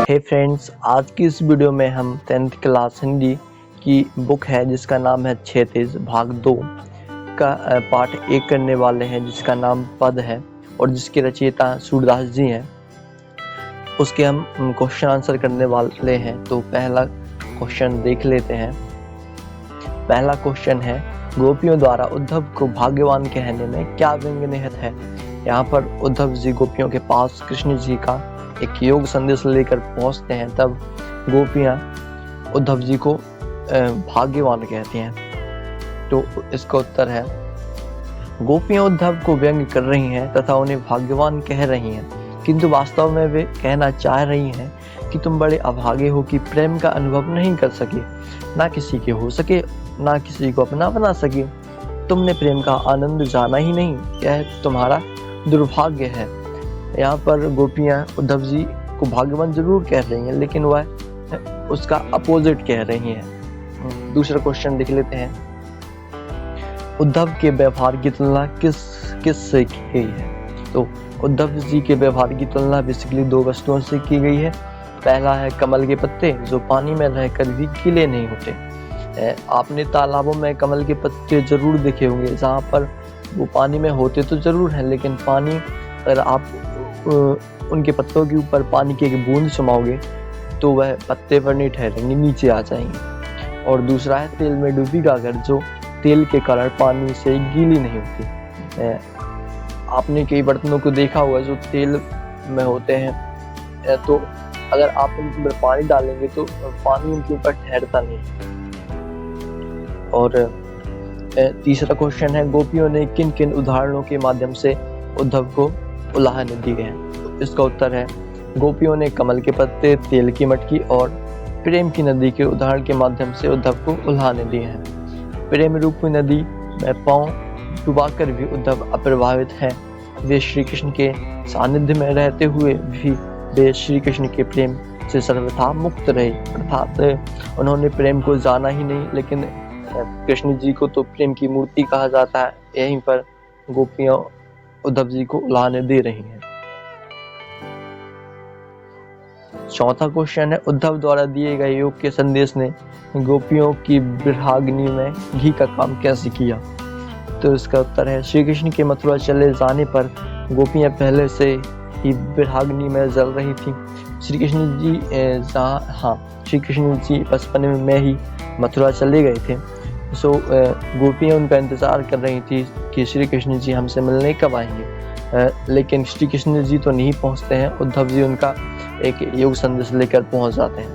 हे friends, आज की इस वीडियो में हम 10th क्लास हिंदी की बुक है जिसका नाम है क्षैतिज भाग 2 का पार्ट 1 करने वाले हैं, जिसका नाम पद है और जिसके रचयिता सूरदास जी हैं। उसके हम क्वेश्चन आंसर करने वाले हैं। तो पहला क्वेश्चन देख लेते हैं। पहला क्वेश्चन है, गोपियों द्वारा उद्धव को भाग्यवान कहने में क्या व्यंग निहित है। यहाँ पर उद्धव जी गोपियों के पास कृष्ण जी का एक योग संदेश लेकर पहुंचते हैं, तब गोपियां उद्धव जी को भाग्यवान कहती हैं। तो इसका उत्तर है, गोपियां उद्धव को व्यंग कर रही हैं तथा उन्हें भाग्यवान कह रही हैं, किंतु वास्तव में वे कहना चाह रही हैं कि तुम बड़े अभागे हो कि प्रेम का अनुभव नहीं कर सके, ना किसी के हो सके, ना किसी को अपना बना सके। तुमने प्रेम का आनंद जाना ही नहीं, यह तुम्हारा दुर्भाग्य है। यहाँ पर गोपियां उद्धव जी को भाग्यवान जरूर कह रही हैं, लेकिन वह उसका अपोजिट कह रही हैं। दूसरा क्वेश्चन देख लेते हैं। उद्धव के व्यवहार की तुलना किस से की गई है। तो उद्धव जी के व्यवहार की तुलना बेसिकली दो वस्तुओं से की गई है। पहला है कमल के पत्ते, जो पानी में रहकर भी गीले नहीं होते। आपने तालाबों में कमल के पत्ते जरूर देखे होंगे, जहाँ पर वो पानी में होते तो जरूर हैं, लेकिन पानी अगर आप उनके पत्तों के ऊपर पानी की एक बूंद जमाओगे तो वह पत्ते पर नहीं ठहरेंगे, नीचे आ जाएंगे। और दूसरा है तेल में डूबी गागर, जो तेल के कारण पानी से गीली नहीं होती। आपने कई बर्तनों को देखा होगा जो तेल में होते हैं, तो अगर आप उनके ऊपर पानी डालेंगे तो पानी उनके ऊपर ठहरता नहीं। और तीसरा क्वेश्चन है, गोपियों ने किन किन उदाहरणों के माध्यम से उद्धव को उलाहने दिए हैं। तो इसका उत्तर है, गोपियों ने कमल के पत्ते, तेल की मटकी और प्रेम की नदी के उदाहरण के माध्यम से उद्धव को उलाहने दिए हैं। प्रेम रूपी नदी में पांव डुबाकर भी उद्धव अप्रभावित है। वे श्री कृष्ण के सानिध्य में रहते हुए भी वे श्री कृष्ण के प्रेम से सर्वथा मुक्त रहे, अर्थात उन्होंने प्रेम को जाना ही नहीं। लेकिन कृष्ण जी को तो प्रेम की मूर्ति कहा जाता है। यहीं पर गोपियां उद्धव जी को उलाहने दे रही हैं। चौथा क्वेश्चन है, उद्धव द्वारा दिए गए योग के संदेश ने गोपियों की विरहाग्नि में घी का काम कैसे किया। तो इसका उत्तर है, श्री कृष्ण के मथुरा चले जाने पर गोपियां पहले से ही विरहाग्नि में जल रही थी। श्री कृष्ण जी बचपन में ही मथुरा चले गए थे। गोपियां उनका इंतजार कर रही थी कि श्री कृष्ण जी हमसे मिलने कब आएंगे, लेकिन श्री कृष्ण जी तो नहीं पहुंचते हैं। उद्धव जी उनका एक योग संदेश लेकर पहुंच जाते हैं।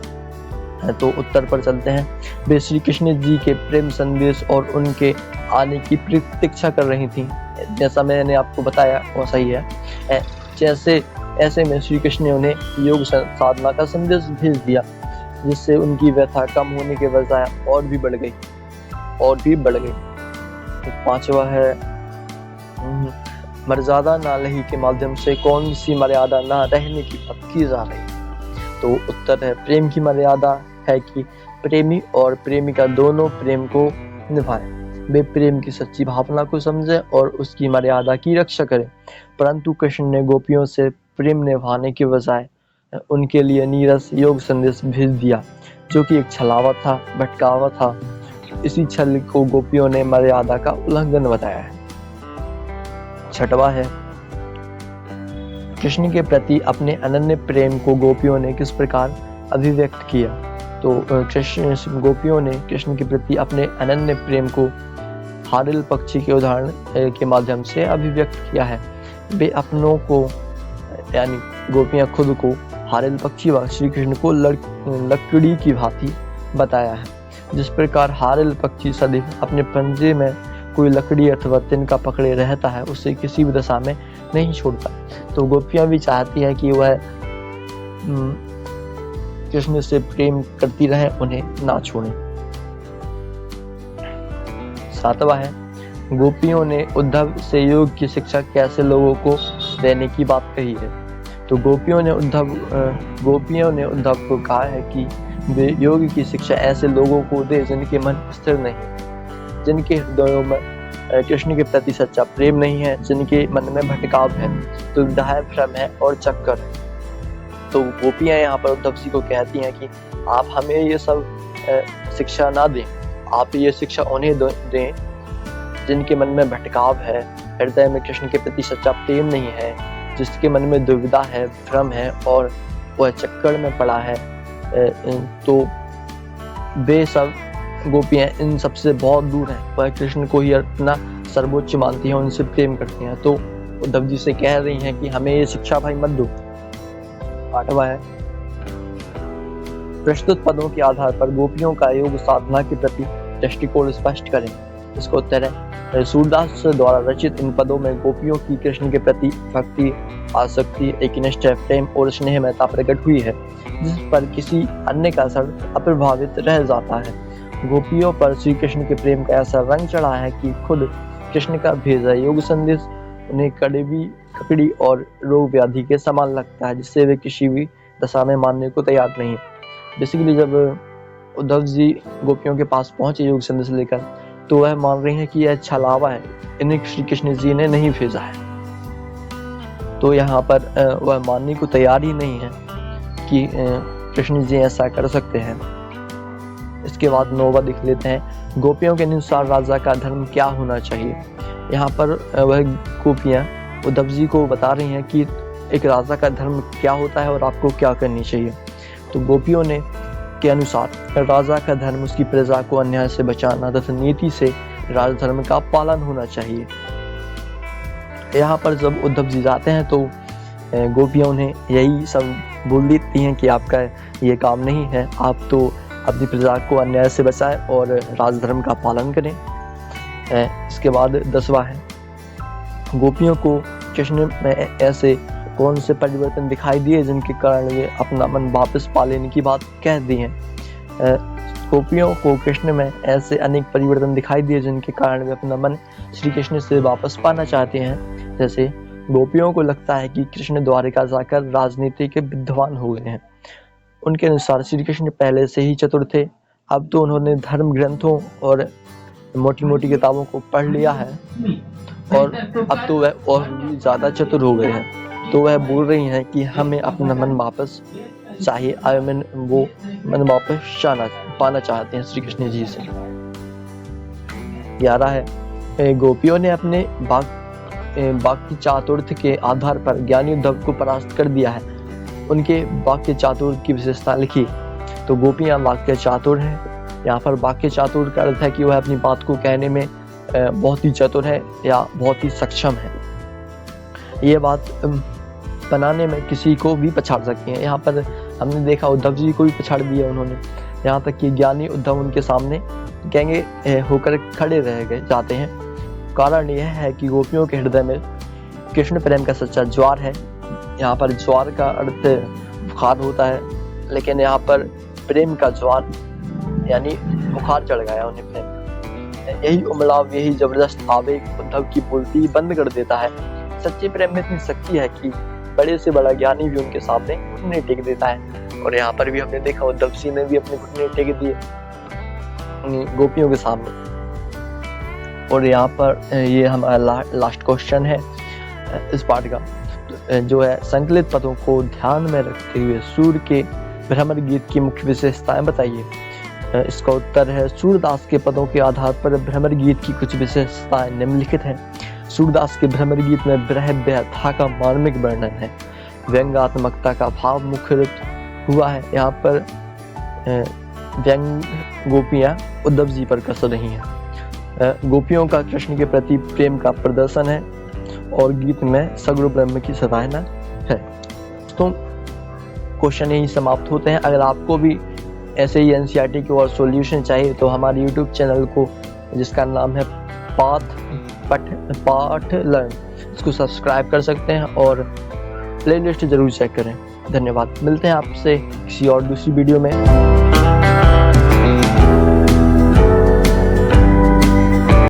तो उत्तर पर चलते हैं। वे श्री कृष्ण जी के प्रेम संदेश और उनके आने की प्रतीक्षा कर रही थी। जैसा मैंने आपको बताया वो सही है। ऐसे में श्री कृष्ण ने उन्हें योग साधना का संदेश भेज दिया, जिससे उनकी व्यथा कम होने के बजाय और भी बढ़ गई। तो पांचवा है, मर्यादा ना रही के माध्यम से कौन सी मर्यादा ना रहने की बात की जा रही। तो उत्तर है, प्रेम की मर्यादा है कि प्रेमी और प्रेमिका दोनों प्रेम को निभाएं। वे प्रेम की सच्ची भावना को समझें और उसकी मर्यादा की रक्षा करें। परंतु कृष्ण ने गोपियों से प्रेम निभाने के बजाय उनके लिए नीरस योग संदेश भेज दिया, जो कि एक छलावा था, भटकावा था। इसी छल को गोपियों ने मर्यादा का उल्लंघन बताया है। छठवां है, कृष्ण के प्रति अपने अनन्य प्रेम को गोपियों ने किस प्रकार अभिव्यक्त किया। तो गोपियों ने कृष्ण के प्रति अपने अनन्य प्रेम को हारिल पक्षी के उदाहरण के माध्यम से अभिव्यक्त किया है। वे अपनों को, यानी गोपियां खुद को हारिल पक्षी व श्री कृष्ण को लकड़ी की भांति बताया है। जिस प्रकार हारिल पक्षी सदैव अपने पंजे में कोई लकड़ी अथवा तिनका पकड़े रहता है, उसे किसी भी दशा में नहीं छोड़ता। तो गोपियां भी चाहती है कि वह कृष्ण से प्रेम करती रहे, उन्हें ना छोड़े। सातवां है, गोपियों ने उद्धव से योग की शिक्षा कैसे लोगों को देने की बात कही है। तो गोपियों ने उद्धव को कहा है कि वे योग की शिक्षा ऐसे लोगों को दे जिनके मन स्थिर नहीं, जिनके हृदयों में कृष्ण के प्रति सच्चा प्रेम नहीं है, जिनके मन में भटकाव है, दुविधा है, भ्रम है और चक्कर है। तो गोपियाँ यहाँ पर उद्धव जी को कहती हैं कि आप हमें ये सब शिक्षा ना दें, आप ये शिक्षा उन्हें दें जिनके मन में भटकाव है, हृदय में कृष्ण के प्रति सच्चा प्रेम नहीं है, जिसके मन में दुविधा है, भ्रम है और वह चक्कर में पड़ा है। तो वे सब गोपियाँ इन सबसे बहुत दूर हैं, वह कृष्ण को ही अपना सर्वोच्च मानती हैं, उनसे प्रेम करती हैं। तो उद्धव जी से कह रही हैं कि हमें ये शिक्षा भाई मत दो। 8वां है, प्रस्तुत पदों के आधार पर गोपियों का योग साधना के प्रति दृष्टिकोण स्पष्ट करें। इसका उत्तर है, सूरदास द्वारा रचित इन पदों में गोपियों की कृष्ण के प्रति भक्ति, आसक्ति, एकनिष्ठ प्रेम और स्नेहमयता प्रकट हुई है, जिस पर किसी अन्य का असर अप्रभावित रह जाता है। गोपियों पर श्री कृष्ण के प्रेम का ऐसा रंग चढ़ा है कि खुद कृष्ण का भेजा योग संदेश उन्हें ककड़ी और रोग व्याधि के समान लगता है, जिससे वे किसी भी दशा में मानने को तैयार नहीं। बेसिकली जब उद्धव जी गोपियों के पास पहुंचे योग संदेश लेकर, तो वह मान रही हैं कि यह छलावा है, इन्हें श्री कृष्ण जी ने नहीं भेजा है। तो यहाँ पर वह मानने को तैयार ही नहीं है कि कृष्ण जी ऐसा कर सकते हैं। इसके बाद 9वां देख लेते हैं, गोपियों के अनुसार राजा का धर्म क्या होना चाहिए। यहाँ पर वह गोपियाँ उद्धव जी को बता रही हैं कि एक राजा का धर्म क्या होता है और आपको क्या करनी चाहिए। तो गोपियों ने के अनुसार राजा का धर्म उसकी प्रजा को अन्याय से बचाना तथा नीति से राजधर्म का पालन होना चाहिए। यहाँ पर जब उद्धव जी जाते हैं तो गोपियाँ उन्हें यही सब बोल देती हैं कि आपका ये काम नहीं है, आप तो अपनी प्रजा को अन्याय से बचाएं और राजधर्म का पालन करें। इसके बाद 10वां है, गोपियों को कृष्ण में ऐसे कौन से परिवर्तन दिखाई दिए जिनके कारण वे अपना मन वापस पा लेने की बात कह दी है। गोपियों को कृष्ण में ऐसे अनेक परिवर्तन दिखाई दिए जिनके कारण वे अपना मन श्री कृष्ण से वापस पाना चाहते हैं। जैसे गोपियों को लगता है कि कृष्ण द्वारिका जाकर राजनीति के विद्वान हो गए हैं। उनके अनुसार श्री कृष्ण पहले से ही चतुर थे, अब तो उन्होंने धर्म ग्रंथों और मोटी मोटी किताबों को पढ़ लिया है और अब तो वह और भी ज़्यादा चतुर हो गए हैं। तो वह बोल रही हैं कि हमें अपना मन वापस चाहिए, वो मन वापस पाना चाहते हैं श्री कृष्ण जी से। 11 है, गोपियों ने अपने वाक्य चातुर्य के आधार पर ज्ञानी उद्धव को परास्त कर दिया है। उनके वाक्य चातुर्य की विशेषता लिखी। तो गोपियाँ वाक्य चातुर हैं। यहाँ पर वाक्य चातुर का अर्थ है कि वह अपनी बात को कहने में बहुत ही चतुर है या बहुत ही सक्षम है। ये बात बनाने में किसी को भी पछाड़ सकती हैं। यहाँ पर हमने देखा उद्धव जी को भी पछाड़ दिया उन्होंने, यहाँ तक कि ज्ञानी उद्धव उनके सामने गंगे होकर खड़े रह गए जाते हैं। कारण यह है कि गोपियों के हृदय में कृष्ण प्रेम का सच्चा ज्वार है। यहाँ पर ज्वार का अर्थ बुखार होता है, लेकिन यहाँ पर प्रेम का ज्वार यानी बुखार चढ़ गया उन्हें प्रेम का। यही उमड़ाव, यही जबरदस्त आवेग उद्धव की बोलती बंद कर देता है। सच्चे प्रेम में इतनी शक्ति है कि बड़े से बड़ा ज्ञानी भी उनके सामने घुटने टेक देता है। और यहाँ पर भी हमने देखा उद्धव जी ने भी अपने घुटने टेक दिए गोपियों के सामने। और यहाँ पर ये हमारा लास्ट क्वेश्चन है इस पार्ट का, जो है संकलित पदों को ध्यान में रखते हुए सूर्य के भ्रमर गीत की मुख्य विशेषताएं बताइए। इसका उत्तर है, सूरदास के पदों के आधार पर भ्रमर गीत की कुछ विशेषताएं निम्नलिखित हैं। सूरदास के भ्रमर गीत में विरह व्यथा का मार्मिक वर्णन है, व्यंग्यात्मकता का भाव मुखरित हुआ है। यहाँ पर व्यंग गोपियाँ उद्धव जी पर कस रही हैं। गोपियों का कृष्ण के प्रति प्रेम का प्रदर्शन है और गीत में सगुण ब्रह्म की सराहना है। तो क्वेश्चन यही समाप्त होते हैं। अगर आपको भी ऐसे ही एनसीईआरटी के और सॉल्यूशन चाहिए तो हमारे यूट्यूब चैनल को, जिसका नाम है पाठ लर्न, इसको सब्सक्राइब कर सकते हैं और प्लेलिस्ट जरूर चेक करें। धन्यवाद। मिलते हैं आपसे किसी और दूसरी वीडियो में।